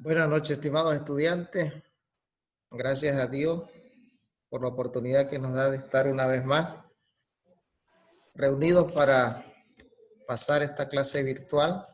Buenas noches, estimados estudiantes. Gracias a Dios por la oportunidad que nos da de estar una vez más reunidos para pasar esta clase virtual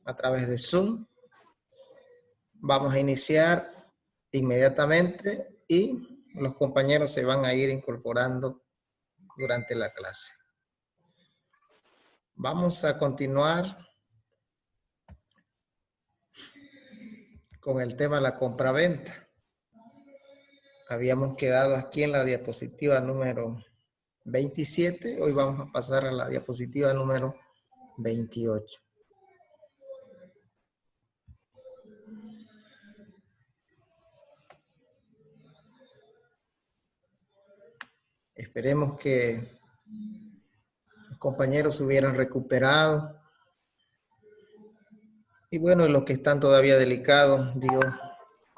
a través de Zoom. Vamos a iniciar inmediatamente y los compañeros se van a ir incorporando durante la clase. Vamos a continuar con el tema de la compraventa. Habíamos quedado aquí en la diapositiva número 27. Hoy vamos a pasar a la diapositiva número 28. Esperemos que los compañeros se hubieran recuperado. Y bueno, los que están todavía delicados, Dios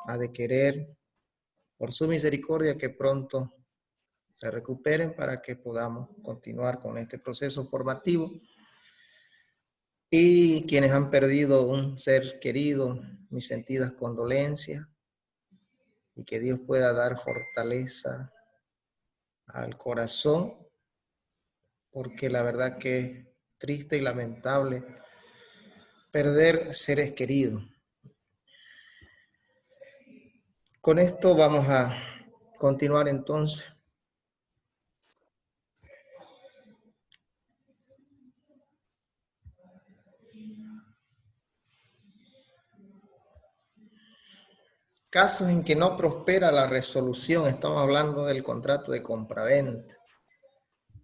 ha de querer, por su misericordia, que pronto se recuperen para que podamos continuar con este proceso formativo. Y quienes han perdido un ser querido, mis sentidas condolencias, y que Dios pueda dar fortaleza al corazón, porque la verdad que es triste y lamentable perder seres queridos. Con esto vamos a continuar entonces. Casos en que no prospera la resolución, estamos hablando del contrato de compraventa.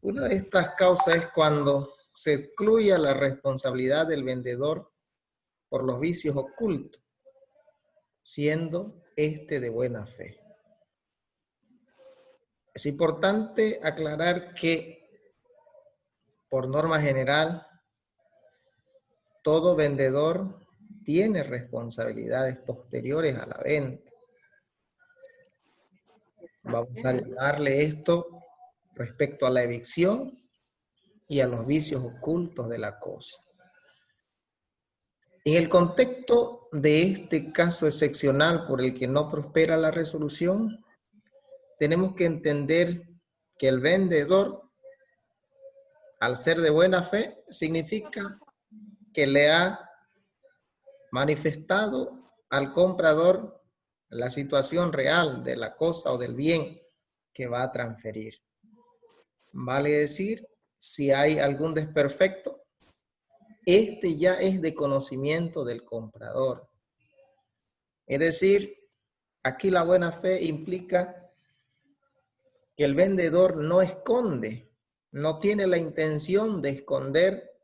Una de estas causas es cuando se excluye la responsabilidad del vendedor por los vicios ocultos, siendo este de buena fe. Es importante aclarar que, por norma general, todo vendedor tiene responsabilidades posteriores a la venta. Vamos a llamarle esto respecto a la evicción y a los vicios ocultos de la cosa. En el contexto de este caso excepcional por el que no prospera la resolución, tenemos que entender que el vendedor, al ser de buena fe, significa que le ha manifestado al comprador la situación real de la cosa o del bien que va a transferir. Vale decir, si hay algún desperfecto, este ya es de conocimiento del comprador. Es decir, aquí la buena fe implica que el vendedor no esconde, no tiene la intención de esconder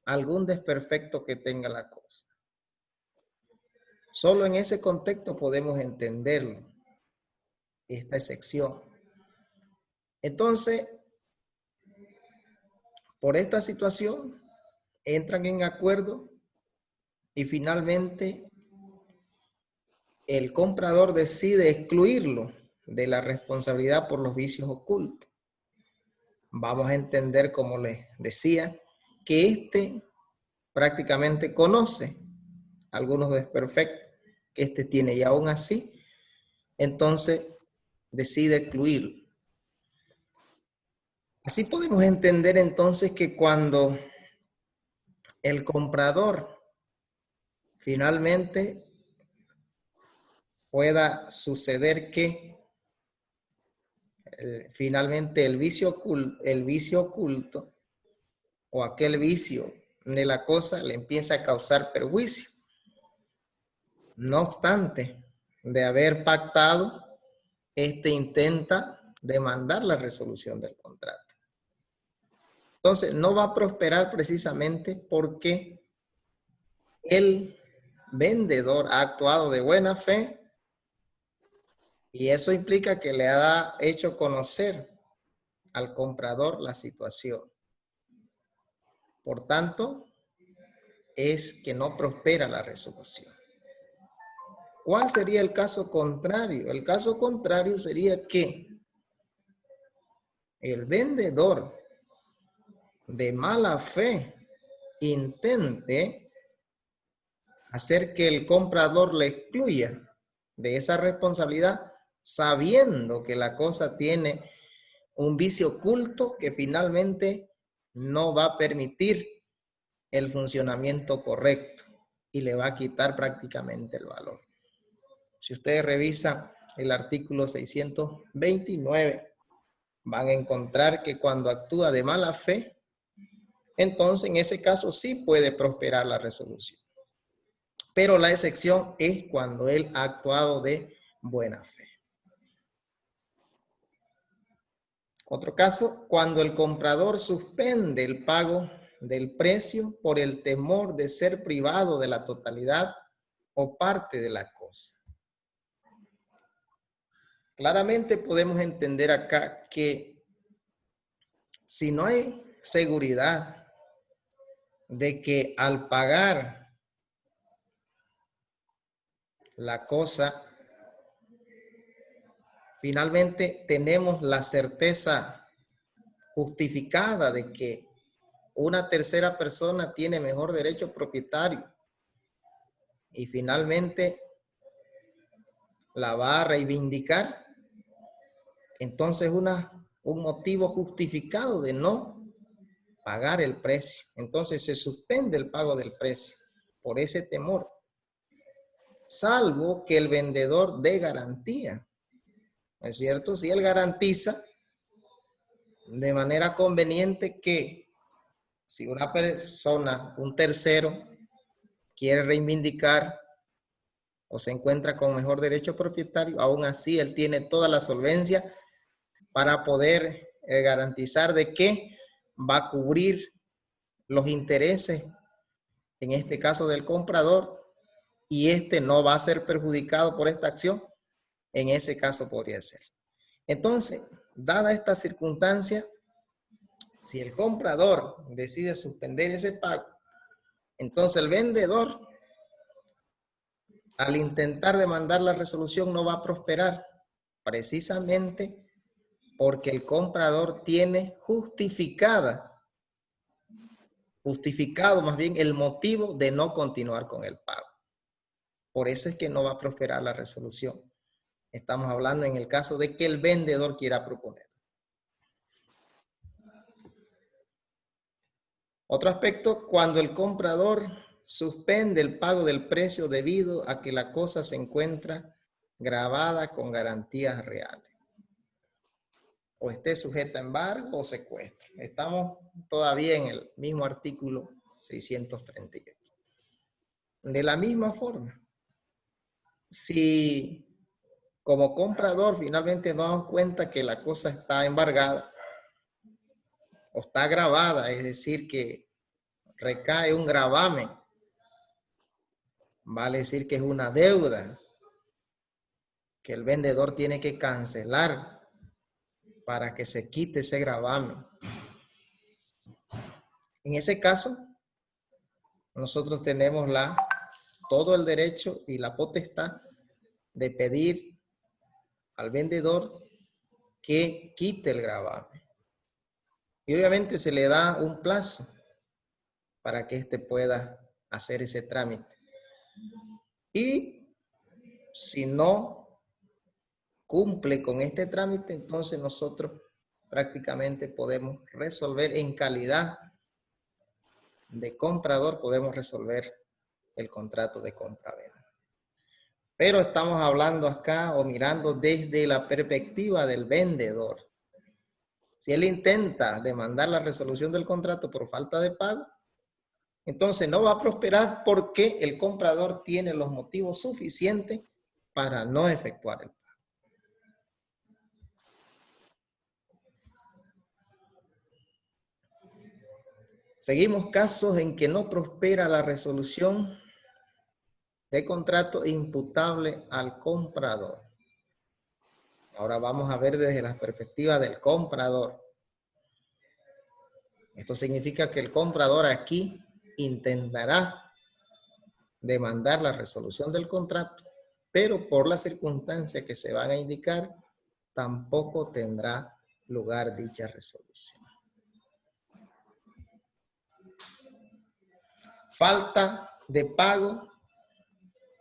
algún desperfecto que tenga la cosa. Solo en ese contexto podemos entenderlo, esta excepción. Entonces, por esta situación, entran en acuerdo y finalmente el comprador decide excluirlo de la responsabilidad por los vicios ocultos. Vamos a entender, como les decía, que este prácticamente conoce algunos desperfectos que este tiene y aún así, entonces decide excluirlo. Así podemos entender entonces que cuando el comprador finalmente pueda suceder que finalmente el vicio oculto o aquel vicio de la cosa le empieza a causar perjuicio. No obstante, de haber pactado, este intenta demandar la resolución del contrato. Entonces, no va a prosperar precisamente porque el vendedor ha actuado de buena fe y eso implica que le ha hecho conocer al comprador la situación. Por tanto, es que no prospera la resolución. ¿Cuál sería el caso contrario? El caso contrario sería que el vendedor de mala fe intente hacer que el comprador le excluya de esa responsabilidad, sabiendo que la cosa tiene un vicio oculto que finalmente no va a permitir el funcionamiento correcto y le va a quitar prácticamente el valor. Si ustedes revisan el artículo 629, van a encontrar que cuando actúa de mala fe, entonces en ese caso sí puede prosperar la resolución. Pero la excepción es cuando él ha actuado de buena fe. Otro caso, cuando el comprador suspende el pago del precio por el temor de ser privado de la totalidad o parte de la cosa. Claramente podemos entender acá que si no hay seguridad de que al pagar la cosa, finalmente tenemos la certeza justificada de que una tercera persona tiene mejor derecho propietario y finalmente la va a reivindicar, entonces un motivo justificado de no pagar el precio. Entonces se suspende el pago del precio por ese temor, salvo que el vendedor dé garantía. ¿No es cierto? Si él garantiza de manera conveniente que si una persona, un tercero, quiere reivindicar o se encuentra con mejor derecho propietario, aún así él tiene toda la solvencia para poder garantizar de que va a cubrir los intereses, en este caso del comprador, y este no va a ser perjudicado por esta acción. En ese caso podría ser. Entonces, dada esta circunstancia, si el comprador decide suspender ese pago, entonces el vendedor, al intentar demandar la resolución, no va a prosperar, precisamente porque el comprador tiene justificado más bien el motivo de no continuar con el pago. Por eso es que no va a prosperar la resolución. Estamos hablando en el caso de que el vendedor quiera proponer. Otro aspecto, cuando el comprador suspende el pago del precio debido a que la cosa se encuentra grabada con garantías reales, o esté sujeta a embargo o secuestro. Estamos todavía en el mismo artículo 638. De la misma forma, si como comprador finalmente nos damos cuenta que la cosa está embargada o está grabada, es decir, que recae un gravamen, vale decir que es una deuda que el vendedor tiene que cancelar para que se quite ese gravamen. En ese caso, nosotros tenemos todo el derecho y la potestad de pedir al vendedor que quite el gravamen. Y obviamente se le da un plazo para que éste pueda hacer ese trámite. Y si no cumple con este trámite, entonces nosotros prácticamente podemos resolver en calidad de comprador, podemos resolver el contrato de compra-venta. Pero estamos hablando acá o mirando desde la perspectiva del vendedor. Si él intenta demandar la resolución del contrato por falta de pago, entonces no va a prosperar porque el comprador tiene los motivos suficientes para no efectuar el pago. Seguimos casos en que no prospera la resolución de contrato imputable al comprador. Ahora vamos a ver desde la perspectiva del comprador. Esto significa que el comprador aquí intentará demandar la resolución del contrato, pero por las circunstancias que se van a indicar, tampoco tendrá lugar dicha resolución. Falta de pago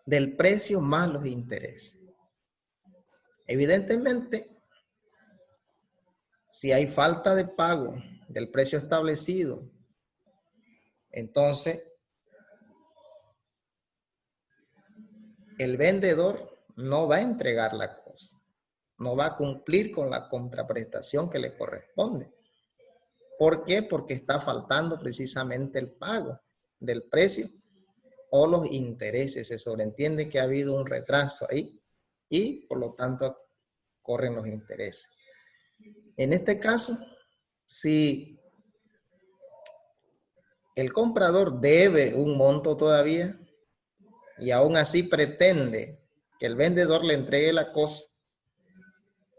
del precio más los intereses. Evidentemente, si hay falta de pago del precio establecido, entonces el vendedor no va a entregar la cosa, no va a cumplir con la contraprestación que le corresponde. ¿Por qué? Porque está faltando precisamente el pago del precio o los intereses. Se sobreentiende que ha habido un retraso ahí y por lo tanto corren los intereses. En este caso, si el comprador debe un monto todavía y aún así pretende que el vendedor le entregue la cosa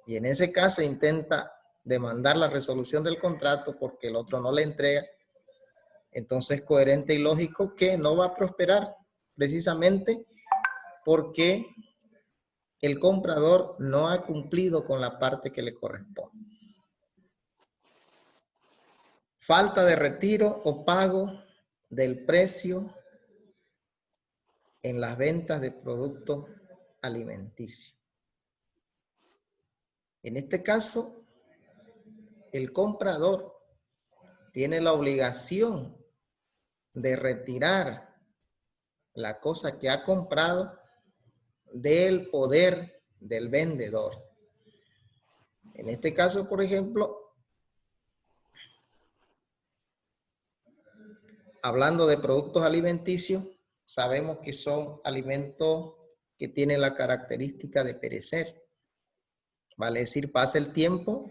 y en ese caso intenta demandar la resolución del contrato porque el otro no le entrega, entonces es coherente y lógico que no va a prosperar precisamente porque el comprador no ha cumplido con la parte que le corresponde. Falta de retiro o pago del precio en las ventas de productos alimenticios. En este caso, el comprador tiene la obligación de retirar la cosa que ha comprado del poder del vendedor. En este caso, por ejemplo, hablando de productos alimenticios, sabemos que son alimentos que tienen la característica de perecer. Vale decir, pasa el tiempo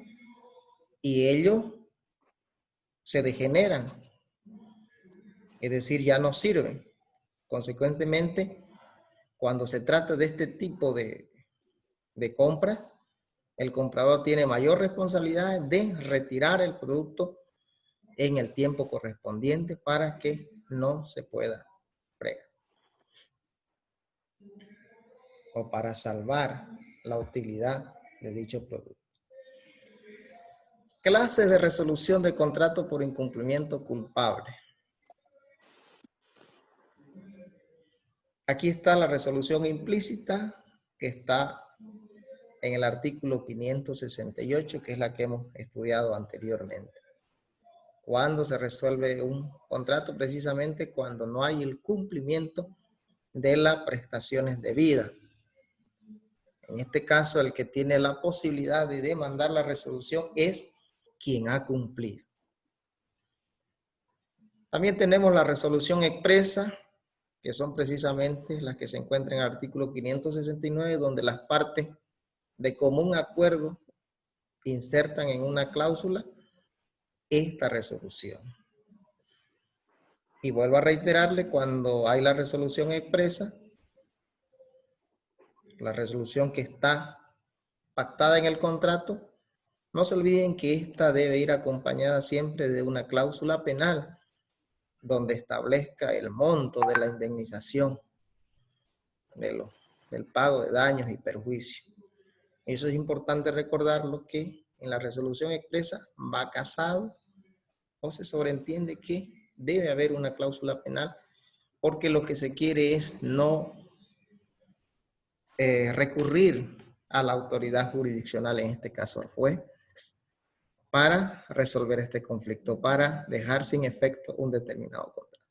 y ellos se degeneran. Es decir, ya no sirven. Consecuentemente, cuando se trata de este tipo de compra, el comprador tiene mayor responsabilidad de retirar el producto en el tiempo correspondiente para que no se pueda fregar o para salvar la utilidad de dicho producto. Clases de resolución de contrato por incumplimiento culpable. Aquí está la resolución implícita que está en el artículo 568, que es la que hemos estudiado anteriormente. Cuando se resuelve un contrato, precisamente cuando no hay el cumplimiento de las prestaciones debidas. En este caso, el que tiene la posibilidad de demandar la resolución es quien ha cumplido. También tenemos la resolución expresa, que son precisamente las que se encuentran en el artículo 569, donde las partes de común acuerdo insertan en una cláusula esta resolución. Y vuelvo a reiterarle, cuando hay la resolución expresa, la resolución que está pactada en el contrato, no se olviden que esta debe ir acompañada siempre de una cláusula penal donde establezca el monto de la indemnización del pago de daños y perjuicios. Eso es importante recordarlo, que en la resolución expresa va casado o se sobreentiende que debe haber una cláusula penal porque lo que se quiere es no recurrir a la autoridad jurisdiccional, en este caso al juez, para resolver este conflicto, para dejar sin efecto un determinado contrato.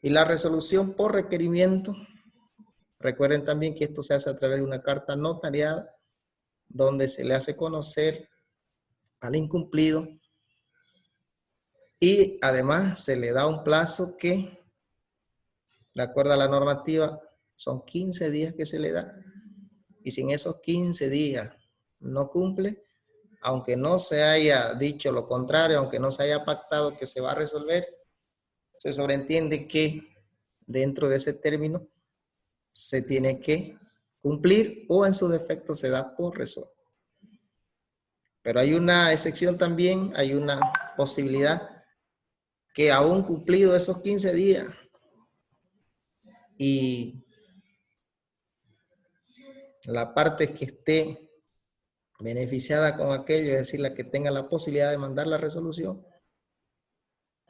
Y la resolución por requerimiento, recuerden también que esto se hace a través de una carta notariada, donde se le hace conocer al incumplido y además se le da un plazo que, de acuerdo a la normativa, son 15 días que se le da. Y si en esos 15 días no cumple, aunque no se haya dicho lo contrario, aunque no se haya pactado que se va a resolver, se sobreentiende que dentro de ese término se tiene que cumplir o en su defecto se da por resuelto. Pero hay una excepción también, hay una posibilidad que aún cumplido esos 15 días y la parte que esté beneficiada con aquello, es decir, la que tenga la posibilidad de mandar la resolución,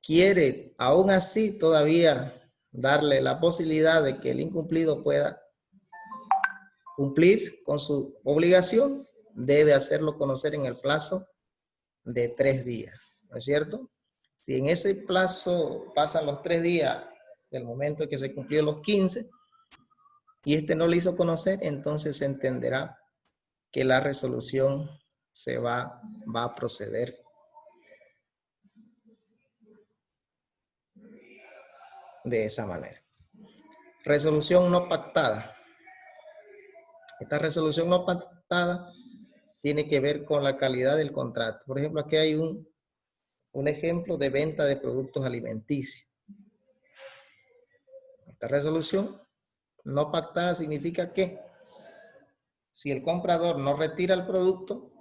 quiere aún así todavía darle la posibilidad de que el incumplido pueda cumplir con su obligación, debe hacerlo conocer en el plazo de 3 días, ¿no es cierto? Si en ese plazo pasan los 3 días del momento en que se cumplió los 15 y este no le hizo conocer, entonces se entenderá que la resolución se va a proceder de esa manera. Resolución no pactada. Esta resolución no pactada tiene que ver con la calidad del contrato. Por ejemplo, aquí hay un ejemplo de venta de productos alimenticios. Esta resolución no pactada significa que si el comprador no retira el producto,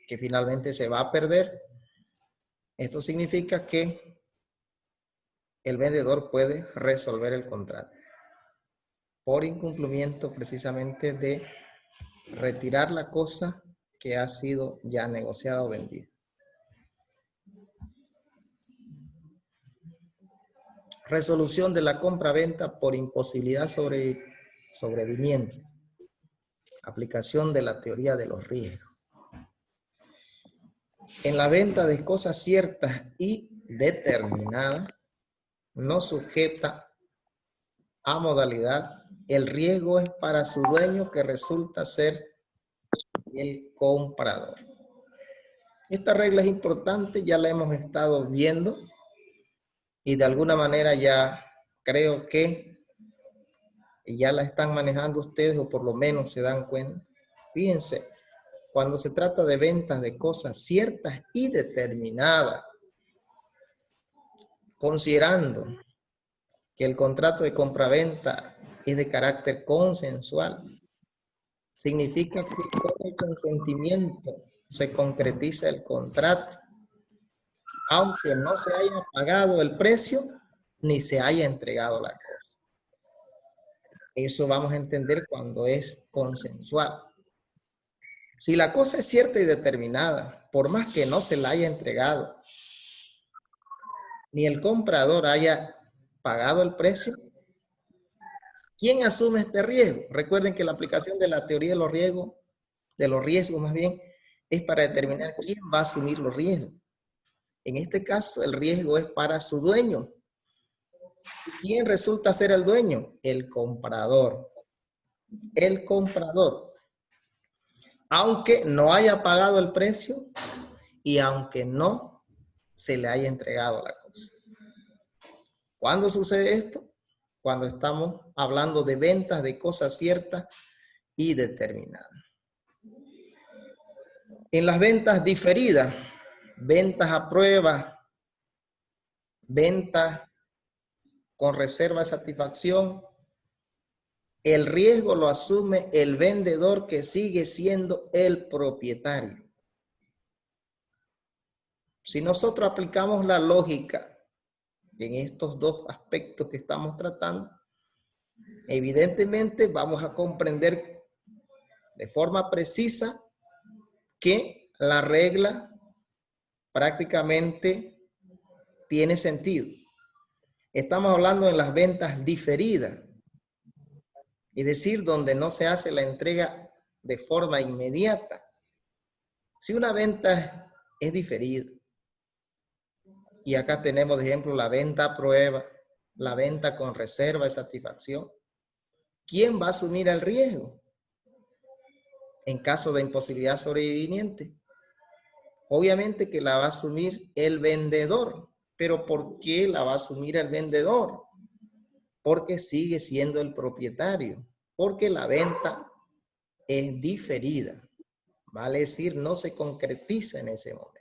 que finalmente se va a perder, esto significa que el vendedor puede resolver el contrato por incumplimiento precisamente de retirar la cosa que ha sido ya negociada o vendida. Resolución de la compra-venta por imposibilidad sobreviniente. Aplicación de la teoría de los riesgos. En la venta de cosas ciertas y determinadas, no sujeta a modalidad, el riesgo es para su dueño que resulta ser el comprador. Esta regla es importante, ya la hemos estado viendo y de alguna manera ya creo que ya la están manejando ustedes o por lo menos se dan cuenta. Fíjense, cuando se trata de ventas de cosas ciertas y determinadas, considerando que el contrato de compraventa es de carácter consensual, significa que con el consentimiento se concretiza el contrato, aunque no se haya pagado el precio ni se haya entregado la cosa. Eso vamos a entender cuando es consensual. Si la cosa es cierta y determinada, por más que no se la haya entregado, ni el comprador haya pagado el precio, ¿quién asume este riesgo? Recuerden que la aplicación de la teoría de los riesgos más bien, es para determinar quién va a asumir los riesgos. En este caso, el riesgo es para su dueño. ¿Quién resulta ser el dueño? El comprador. El comprador. Aunque no haya pagado el precio y aunque no se le haya entregado la cosa. ¿Cuándo sucede esto? Cuando estamos hablando de ventas de cosas ciertas y determinadas. En las ventas diferidas, ventas a prueba, ventas con reserva de satisfacción, el riesgo lo asume el vendedor que sigue siendo el propietario. Si nosotros aplicamos la lógica en estos dos aspectos que estamos tratando, evidentemente vamos a comprender de forma precisa que la regla prácticamente tiene sentido. Estamos hablando de las ventas diferidas, es decir, donde no se hace la entrega de forma inmediata. Si una venta es diferida, y acá tenemos de ejemplo la venta a prueba, la venta con reserva de satisfacción, ¿quién va a asumir el riesgo en caso de imposibilidad sobreviniente? Obviamente que la va a asumir el vendedor. ¿Pero por qué la va a asumir el vendedor? Porque sigue siendo el propietario. Porque la venta es diferida. Vale decir, no se concretiza en ese momento.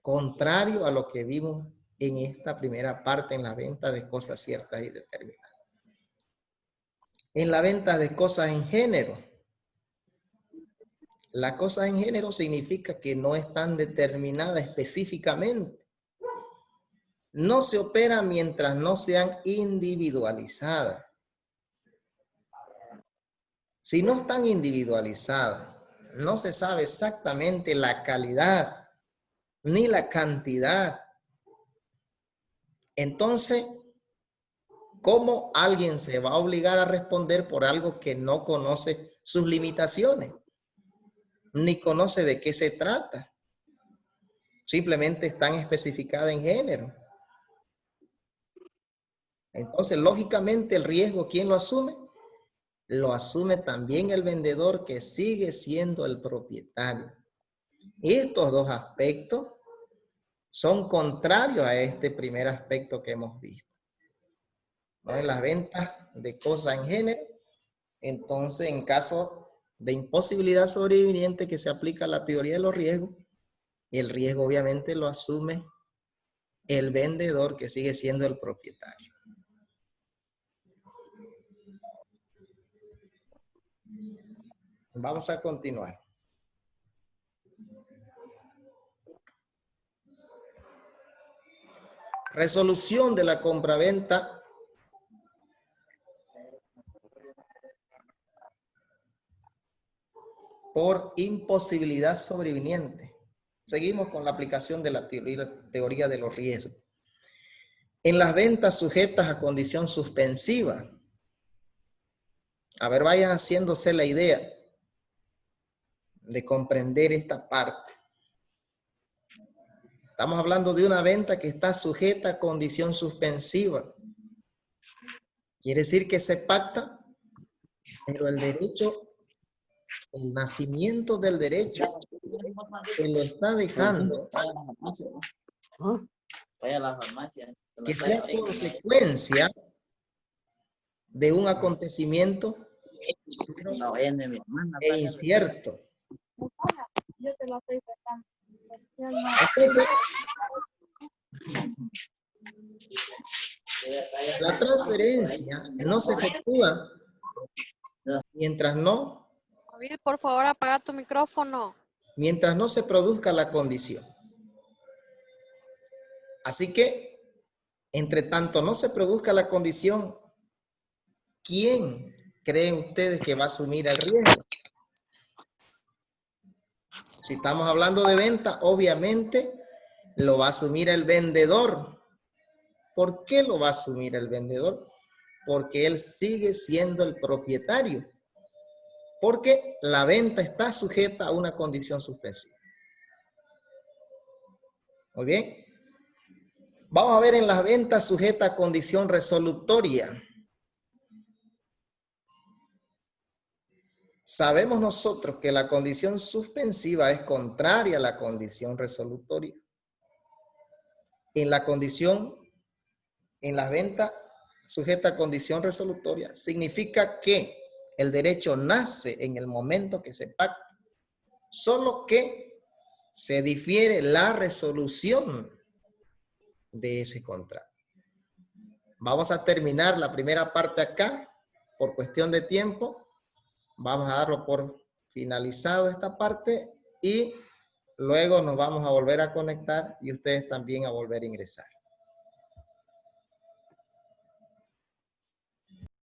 Contrario a lo que vimos en esta primera parte en la venta de cosas ciertas y determinadas. En la venta de cosas en género. La cosa en género significa que no están determinadas específicamente. No se opera mientras no sean individualizadas. Si no están individualizadas, no se sabe exactamente la calidad ni la cantidad. Entonces, ¿Cómo alguien se va a obligar a responder por algo que no conoce sus limitaciones? Ni conoce de qué se trata. Simplemente están especificadas en género. Entonces, lógicamente, el riesgo, ¿quién lo asume? Lo asume también el vendedor, que sigue siendo el propietario. Estos dos aspectos son contrarios a este primer aspecto que hemos visto, ¿no? En las ventas de cosas en género, entonces en caso de imposibilidad sobreviviente que se aplica la teoría de los riesgos, el riesgo obviamente lo asume el vendedor, que sigue siendo el propietario. Vamos a continuar. Resolución de la compraventa por imposibilidad sobreviniente. Seguimos con la aplicación de la teoría de los riesgos. En las ventas sujetas a condición suspensiva. A ver, vayan haciéndose la idea de comprender esta parte. Estamos hablando de una venta que está sujeta a condición suspensiva. Quiere decir que se pacta, pero el derecho, el nacimiento del derecho, se lo está dejando que sea consecuencia de un acontecimiento incierto. Entonces, la transferencia no se efectúa mientras no, David, por favor, apaga tu micrófono. mientras no se produzca la condición. Así que, entre tanto no se produzca la condición, ¿quién creen ustedes que va a asumir el riesgo? Si estamos hablando de venta, obviamente lo va a asumir el vendedor. ¿Por qué lo va a asumir el vendedor? Porque él sigue siendo el propietario. Porque la venta está sujeta a una condición suspensiva. Muy bien. Vamos a ver en las ventas sujetas a condición resolutoria. Sabemos nosotros que la condición suspensiva es contraria a la condición resolutoria. En la condición, en las ventas sujetas a condición resolutoria, significa que el derecho nace en el momento que se pacta, solo que se difiere la resolución de ese contrato. Vamos a terminar la primera parte acá, por cuestión de tiempo. Vamos a darlo por finalizado esta parte y luego nos vamos a volver a conectar y ustedes también a volver a ingresar.